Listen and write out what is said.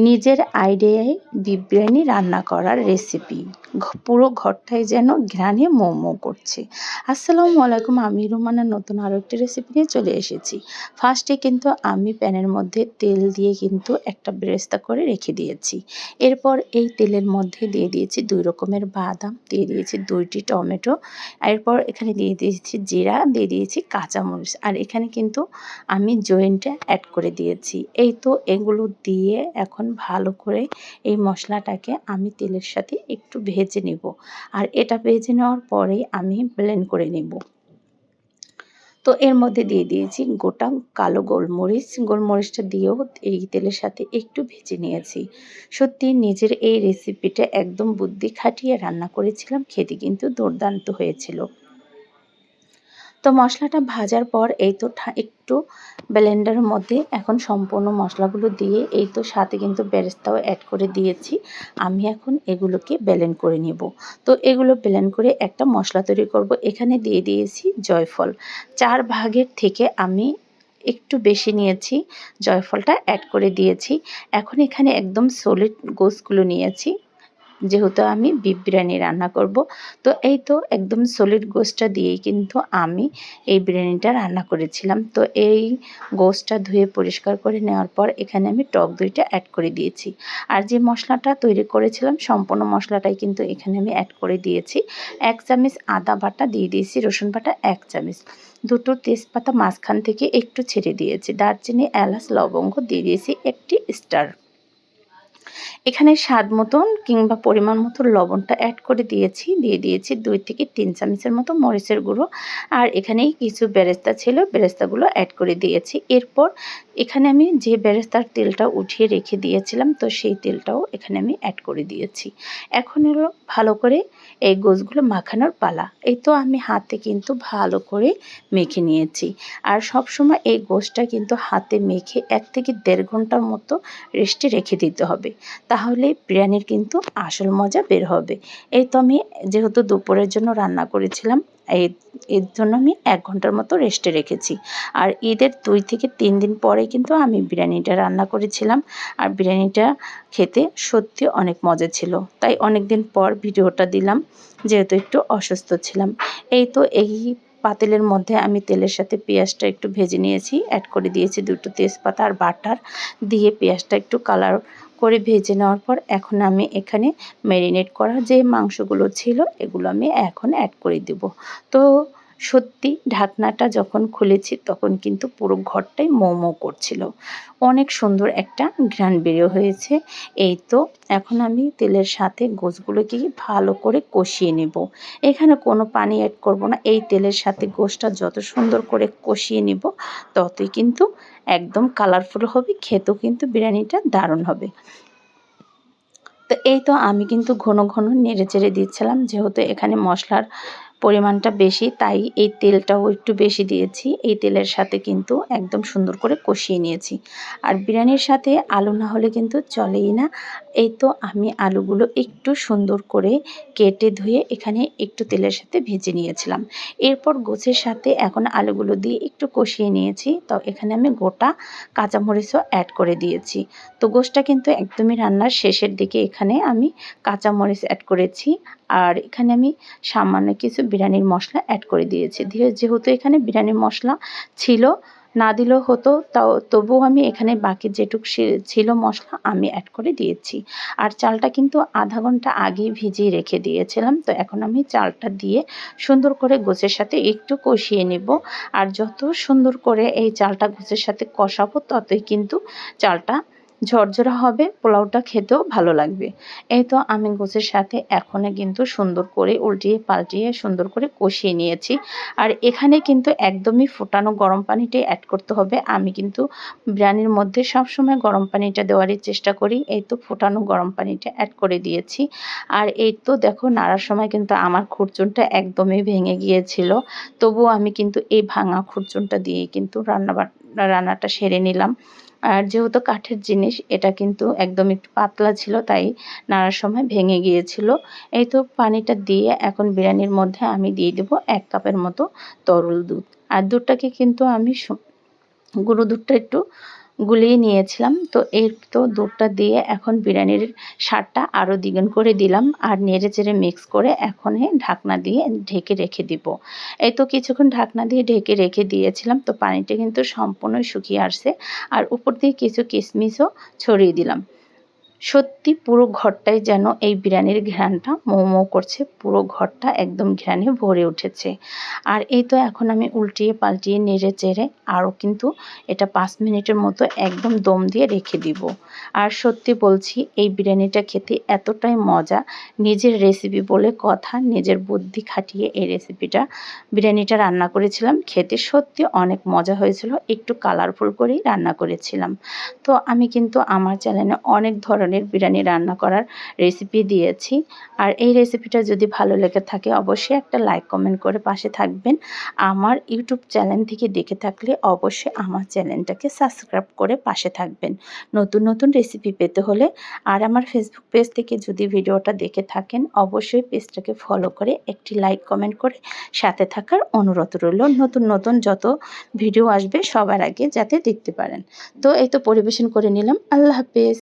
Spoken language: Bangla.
নিজের আইডিয়ায় বিফ বিরিয়ানি রান্না করার রেসিপি। পুরো ঘরটাই যেন ঘ্রাণে মো মো করছে। আসসালামু আলাইকুম, আমি রুমানা নতুন আরও একটি রেসিপি নিয়ে চলে এসেছি। ফার্স্টে কিন্তু আমি প্যানের মধ্যে তেল দিয়ে কিন্তু একটা বেরেস্তা করে রেখে দিয়েছি। এরপর এই তেলের মধ্যে দিয়ে দিয়েছি 2 রকমের বাদাম, দিয়ে দিয়েছি 2টি টমেটো, এরপর এখানে দিয়ে দিয়েছি জিরা, দিয়ে দিয়েছি কাঁচামরিচ, আর এখানে কিন্তু আমি জয়েনটা অ্যাড করে দিয়েছি। এই তো এগুলো দিয়ে এখন ভালো করে এই মশলাটাকে আমি তেলের সাথে একটু ভেজে নেব, আর এটা ভেজে নেওয়ার পরেই আমি ব্লেন্ড করে নেব। তো এর মধ্যে দিয়ে দিয়েছি গোটা কালো গোলমরিচ, গোলমরিচটা দিয়েও এই তেলের সাথে একটু ভেজে নিয়েছি। সত্যি নিজের এই রেসিপিটা একদম বুদ্ধি খাটিয়ে রান্না করেছিলাম, খেতে কিন্তু দুর্দান্ত হয়েছিল। তো মশলাটা ভাজার পর এই তো একটু ব্লেন্ডারের মধ্যে এখন সম্পূর্ণ মশলাগুলো দিয়ে এই তো সাথে কিন্তু বেরেস্তাও অ্যাড করে দিয়েছি। আমি এখন এগুলোকে ব্লেন্ড করে নেব। তো এগুলো ব্লেন্ড করে একটা মশলা তৈরি করব। এখানে দিয়ে দিয়েছি জয়ফল, 4 ভাগের থেকে আমি একটু বেশি নিয়েছি, জয়ফলটা অ্যাড করে দিয়েছি। এখন এখানে একদম সলিড গোশগুলো নিয়েছি, যেহেতু আমি বিফ বিরিয়ানি রান্না করব। তো এই তো একদম সলিড গোশটা দিয়েই কিন্তু আমি এই বিরিয়ানিটা রান্না করেছিলাম। তো এই গোশটা ধুয়ে পরিষ্কার করে নেওয়ার পর এখানে আমি টক দইটা অ্যাড করে দিয়েছি, আর যে মশলাটা তৈরি করেছিলাম সম্পূর্ণ মশলাটাই কিন্তু এখানে আমি অ্যাড করে দিয়েছি। 1 চামচ আদা বাটা দিয়ে দিয়েছি, রসুন বাটা 1 চামচ, 2টো তেজপাতা মাঝখান থেকে একটু ছেড়ে দিয়েছি, দারচিনি, এলাচ, লবঙ্গ দিয়ে দিয়েছি, একটি স্টার। এখানে স্বাদ মতন কিংবা পরিমাণ মতো লবণটা অ্যাড করে দিয়েছি, দিয়ে দিয়েছি 2 থেকে 3 চামচের মতো মরিচের গুঁড়ো, আর এখানেই কিছু বেরেস্তা ছিল, বেরেস্তাগুলো অ্যাড করে দিয়েছি। এরপর এখানে আমি যে বেরেস্তার তেলটা উঠিয়ে রেখে দিয়েছিলাম, তো সেই তেলটাও এখানে আমি অ্যাড করে দিয়েছি। এখন হলো ভালো করে এই গোশগুলো মাখানোর পালা। এই তো আমি হাতে কিন্তু ভালো করে মেখে নিয়েছি, আর সব সময় এই গোশটা কিন্তু হাতে মেখে 1 থেকে 1.5 ঘন্টার মতো রেস্টে রেখে দিতে হবে, তাহলে বিরিয়ানির কিন্তু আসল মজা বের হবে। এই তো আমি যেহেতু দুপুরের জন্য রান্না করেছিলাম, এর জন্য আমি 1 ঘন্টার মতো রেস্টে রেখেছি। আর ঈদের 2 থেকে 3 দিন পরে কিন্তু আমি বিরিয়ানিটা রান্না করেছিলাম, আর বিরিয়ানিটা খেতে সত্যি অনেক মজা ছিল, তাই অনেক দিন পর ভিডিওটা দিলাম, যেহেতু একটু অসুস্থ ছিলাম। এই তো এই পাতিলের মধ্যে আমি তেলের সাথে পেঁয়াজটা একটু ভেজে নিয়েছি, অ্যাড করে দিয়েছি 2টো তেজপাতা আর বাটার, দিয়ে পেঁয়াজটা একটু কালার করে ভেজে নেওয়ার পর এখন আমি এখানে ম্যারিনেট করা যে মাংসগুলো ছিল এগুলো আমি এখন অ্যাড করে দেব। তো সত্যি ঢাকনাটা যখন খুলেছি তখন কিন্তু পুরো ঘরটাই মো মো করছিল, অনেক সুন্দর একটা ঘ্রাণ বের হয়েছে। এই তো এখন আমি তেলের সাথে গোশগুলোকে ভালো করে কষিয়ে নেব। এখানে কোনো পানি অ্যাড করব না, এই তেলের সাথে গোশটা যত সুন্দর করে কষিয়ে নেব ততই কিন্তু একদম কালারফুল হবে, খেতেও কিন্তু বিরিয়ানিটা দারুণ হবে। তো এই তো আমি কিন্তু ঘন ঘন নেড়ে চেড়ে দিচ্ছিলাম, যেহেতু এখানে মশলার পরিমাণটা বেশি তাই এই তেলটাও একটু বেশি দিয়েছি। এই তেলের সাথে কিন্তু একদম সুন্দর করে কষিয়ে নিয়েছি, আর বিরিয়ানির সাথে আলু না হলে কিন্তু চলেই না। এই তো আমি আলুগুলো একটু সুন্দর করে কেটে ধুয়ে এখানে একটু তেলের সাথে ভেজে নিয়েছিলাম। এরপর গোছের সাথে এখন আলুগুলো দিয়ে একটু কষিয়ে নিয়েছি, তো এখানে আমি গোটা কাঁচামরিচও অ্যাড করে দিয়েছি। তো গোশটা কিন্তু একদমই রান্নার শেষের দিকে এখানে আমি কাঁচামরিচ অ্যাড করেছি, আর এখানে আমি সামান্য কিছু বিরিয়ানির মশলা অ্যাড করে দিয়েছি। যেহেতু এখানে বিরিয়ানির মশলা ছিল, না দিলেও হতো, তবুও আমি এখানে বাকি যেটুক ছিল মশলা আমি অ্যাড করে দিয়েছি। আর চালটা কিন্তু আধা ঘন্টা আগেই ভিজিয়ে রেখে দিয়েছিলাম। তো এখন আমি চালটা দিয়ে সুন্দর করে গোছের সাথে একটু কষিয়ে নেব, আর যত সুন্দর করে এই চালটা গোছের সাথে কষাবো ততই কিন্তু চালটা ঝরঝরা হবে, পোলাওটা খেতেও ভালো লাগবে। এই তো আমি গোছের সাথে এখনও কিন্তু সুন্দর করে উল্টিয়ে পাল্টিয়ে সুন্দর করে কষিয়ে নিয়েছি, আর এখানে কিন্তু একদমই ফোটানো গরম পানিটাই অ্যাড করতে হবে। আমি কিন্তু বিরিয়ানির মধ্যে সবসময় গরম পানিটা দেওয়ারই চেষ্টা করি। এই তো ফোটানো গরম পানিটা অ্যাড করে দিয়েছি, আর এই তো দেখো নাড়ার সময় কিন্তু আমার খুরচুনটা একদমই ভেঙে গিয়েছিল, তবুও আমি কিন্তু এই ভাঙা খুরচুনটা দিয়েই কিন্তু রান্নাটা সেরে নিলাম। আর যেহেতু কাঠের জিনিস এটা কিন্তু একদম একটু পাতলা ছিল, তাই নাড়ার সময় ভেঙে গিয়েছিল। এই তো পানিটা দিয়ে এখন বিরিয়ানির মধ্যে আমি দিয়ে দেবো 1 কাপের মতো তরল দুধ, আর দুধটাকে কিন্তু আমি গুঁড়ো দুধটা একটু গুলিয়ে নিয়েছিলাম। তো এই তো দুধটা দিয়ে এখন বিরিয়ানির স্বাদটা আরও দ্বিগুণ করে দিলাম আর নেড়ে চেড়ে মিক্স করে এখন ঢাকনা দিয়ে ঢেকে রেখে দিব। এই তো কিছুক্ষণ ঢাকনা দিয়ে ঢেকে রেখে দিয়েছিলাম। তো পানিটা কিন্তু সম্পূর্ণ শুকিয়ে আসছে আর উপর দিয়ে কিছু কিশমিশও ছড়িয়ে দিলাম। সত্যি পুরো ঘরটাই যেন এই বিরিয়ানির ঘ্রাণটা মৌ মৌ করছে, পুরো ঘরটা একদম ঘ্রাণে ভরে উঠেছে। আর এই তো এখন আমি উল্টিয়ে পাল্টিয়ে নেড়ে চেড়ে আরও কিন্তু এটা 5 মিনিটের মতো একদম দম দিয়ে রেখে দিব। আর সত্যি বলছি এই বিরিয়ানিটা খেতে এতটাই মজা, নিজের রেসিপি বলে কথা, নিজের বুদ্ধি খাটিয়ে এই বিরিয়ানিটা রান্না করেছিলাম। খেতে সত্যি অনেক মজা হয়েছিল, একটু কালারফুল করেই রান্না করেছিলাম। তো আমি কিন্তু আমার চ্যানেলে অনেক ধরনের বিরিয়ানি রান্না করার রেসিপি দিয়েছি। আর এই রেসিপিটা যদি ভালো লেগে থাকে অবশ্যই একটা লাইক কমেন্ট করে পাশে থাকবেন। আমার ইউটিউব চ্যানেল থেকে দেখে থাকলে অবশ্যই আমার চ্যানেলটাকে সাবস্ক্রাইব করে পাশে থাকবেন নতুন নতুন রেসিপি পেতে হলে। আর আমার ফেসবুক পেজ থেকে যদি ভিডিওটা দেখে থাকেন অবশ্যই পেজটাকে ফলো করে একটি লাইক কমেন্ট করে সাথে থাকার অনুরোধ রইল। নতুন নতুন যত ভিডিও আসবে সবার আগে যাতে দেখতে পারেন। তো এই তো পরিবেশন করে নিলাম। আল্লাহ হাফেজ।